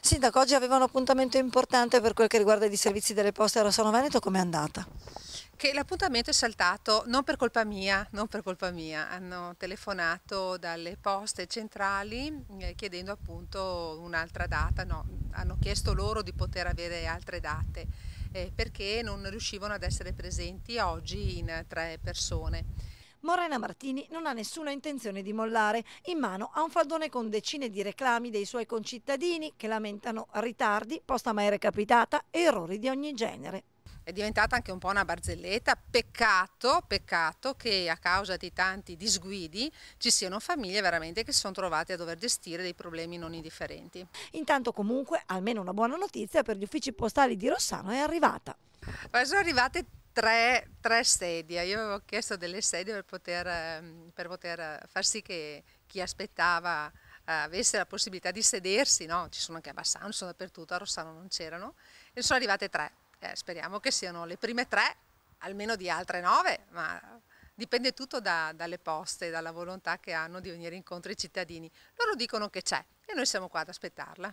Sindaco, oggi aveva un appuntamento importante per quel che riguarda i servizi delle poste a Rossano Veneto, com'è andata? Che l'appuntamento è saltato non per colpa mia, non per colpa mia. Hanno telefonato dalle poste centrali chiedendo appunto un'altra data, no, hanno chiesto loro di poter avere altre date perché non riuscivano ad essere presenti oggi in 3 persone. Morena Martini non ha nessuna intenzione di mollare, in mano ha un faldone con decine di reclami dei suoi concittadini che lamentano ritardi, posta mai recapitata e errori di ogni genere. È diventata anche un po' una barzelletta, peccato che a causa di tanti disguidi ci siano famiglie veramente che si sono trovate a dover gestire dei problemi non indifferenti. Intanto comunque almeno una buona notizia per gli uffici postali di Rossano è arrivata. Ma sono arrivate tre sedie, io avevo chiesto delle sedie per poter far sì che chi aspettava avesse la possibilità di sedersi, no? Ci sono anche a Bassano, sono dappertutto, a Rossano non c'erano, e sono arrivate 3. Speriamo che siano le prime 3, almeno di altre 9, ma dipende tutto dalle poste, dalla volontà che hanno di venire incontro ai cittadini. Loro dicono che c'è e noi siamo qua ad aspettarla.